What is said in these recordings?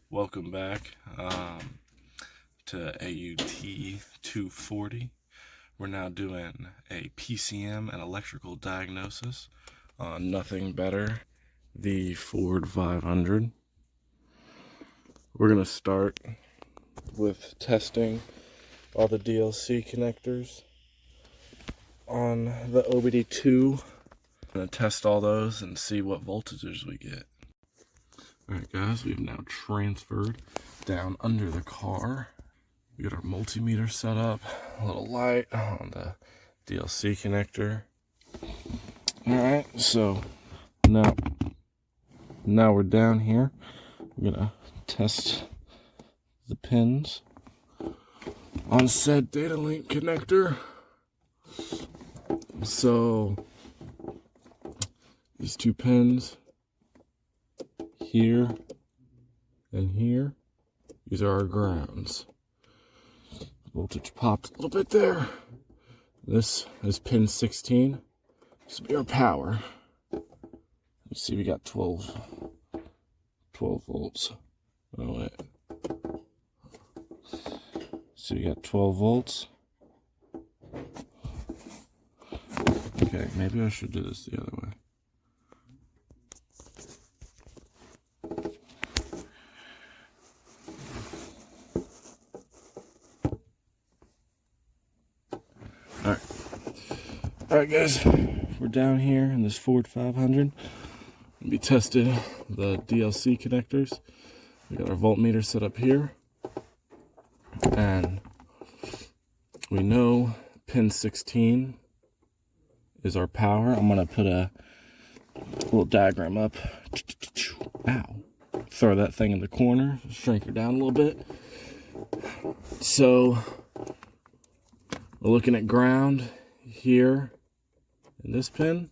Welcome back to AUT 240. We're now doing a PCM and electrical diagnosis on nothing better, the Ford 500. We're going to start with testing all the DLC connectors on the OBD2. I'm going to test all those and see what voltages we get. Alright guys, we've now transferred down under the car. We got our multimeter set up, a little light on the DLC connector. Alright, so now we're down here. We're gonna test the pins on said data link connector. So these two pins here and here, these are our grounds. Voltage popped a little bit there. This is pin 16. This will be our power. Let's see, we got 12 volts. Oh wait. So we got 12 volts. Okay, maybe I should do this the other way. Alright guys, we're down here in this Ford 500. We tested the DLC connectors. We got our voltmeter set up here. And we know pin 16 is our power. I'm going to put a little diagram up. Ow. Throw that thing in the corner, shrink her down a little bit. So we're looking at ground here in this pin,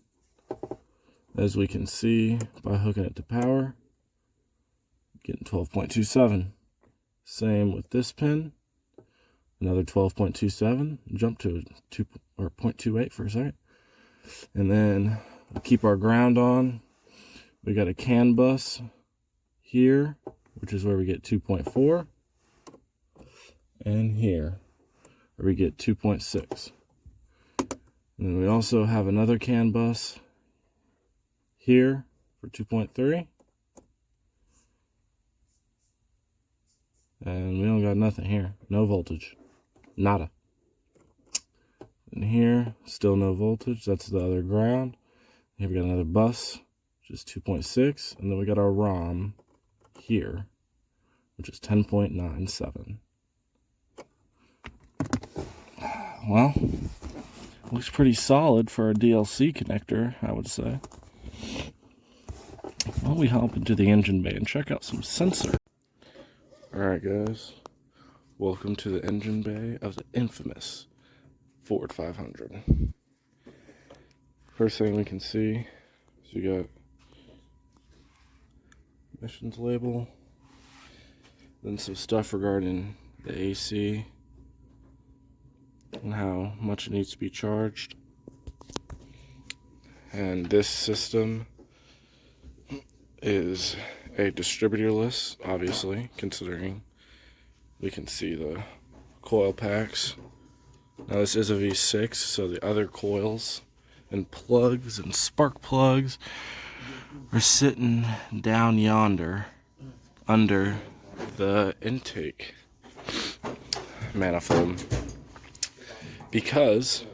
as we can see by hooking it to power, getting 12.27. Same with this pin, another 12.27. Jump to 0.28 for a second, and then we keep our ground on. We got a CAN bus here, which is where we get 2.4, and here where we get 2.6. And then we also have another CAN bus here for 2.3. And we don't got nothing here. No voltage. Nada. And here, still no voltage. That's the other ground. Here we got another bus, which is 2.6. And then we got our ROM here, which is 10.97. Well, looks pretty solid for a DLC connector, I would say. Why don't we hop into the engine bay and check out some sensor. Alright guys, welcome to the engine bay of the infamous Ford 500. First thing we can see is we got emissions label, then some stuff regarding the AC and how much it needs to be charged. And this system is a distributorless, obviously, considering we can see the coil packs. Now this is a V6, so the other coils and plugs and spark plugs are sitting down yonder under the intake manifold, because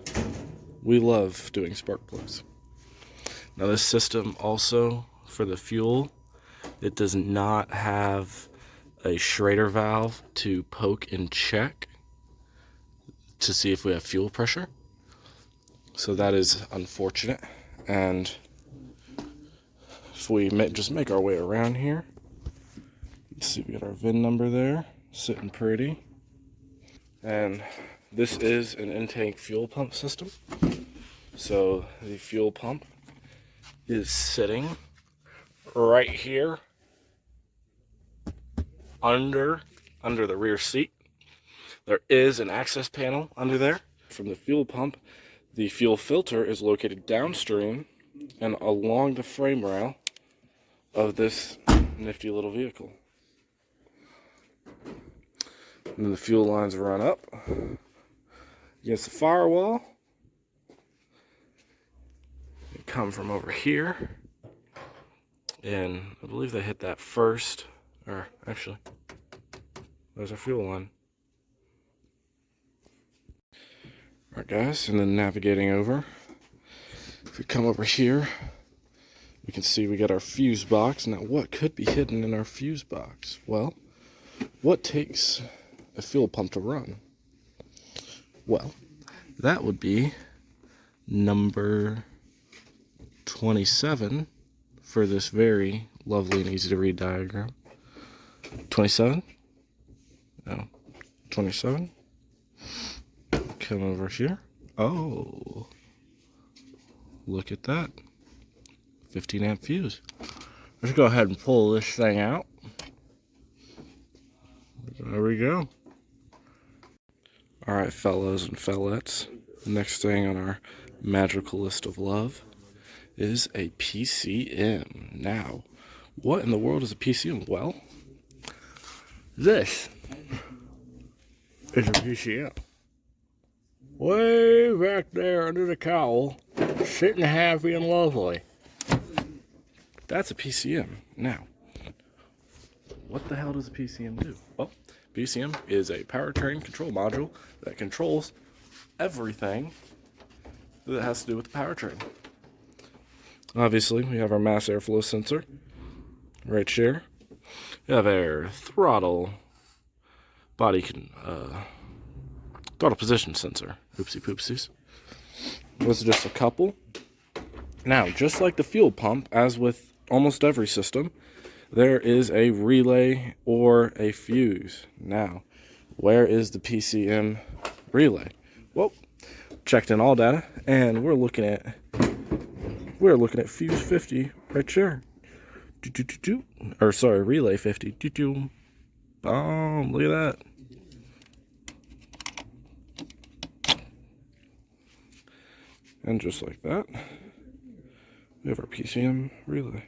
we love doing spark plugs. Now this system also, for the fuel, it does not have a Schrader valve to poke and check to see if we have fuel pressure. So that is unfortunate. And if we just make our way around here, you see we got our VIN number there, sitting pretty. And this is an intake fuel pump system. So the fuel pump is sitting right here under the rear seat. There is an access panel under there. From the fuel pump, the fuel filter is located downstream and along the frame rail of this nifty little vehicle. And then the fuel lines run up against the firewall. They come from over here. And I believe they hit that first. Or actually, there's our fuel line. Alright guys, and then navigating over. If we come over here, we can see we got our fuse box. Now what could be hidden in our fuse box? Well, what takes a fuel pump to run? Well, that would be number 27 for this very lovely and easy to read diagram. 27? No. 27? Come over here. Oh. Look at that. 15 amp fuse. Let's go ahead and pull this thing out. There we go. Alright, fellows and fellettes. The next thing on our magical list of love is a PCM. Now, what in the world is a PCM? Well, this is a PCM. Way back there under the cowl, sitting happy and lovely. That's a PCM. Now, what the hell does a PCM do? Well, PCM is a powertrain control module that controls everything that has to do with the powertrain. Obviously, we have our mass airflow sensor right here. We have our throttle throttle position sensor. Oopsie poopsies. Those are just a couple. Now, just like the fuel pump, as with almost every system, there is a relay or a fuse. Now, where is the PCM relay? Well, checked in all data, and we're looking at fuse 50 right here. Or sorry, relay 50. Boom! Look at that. And just like that, we have our PCM relay.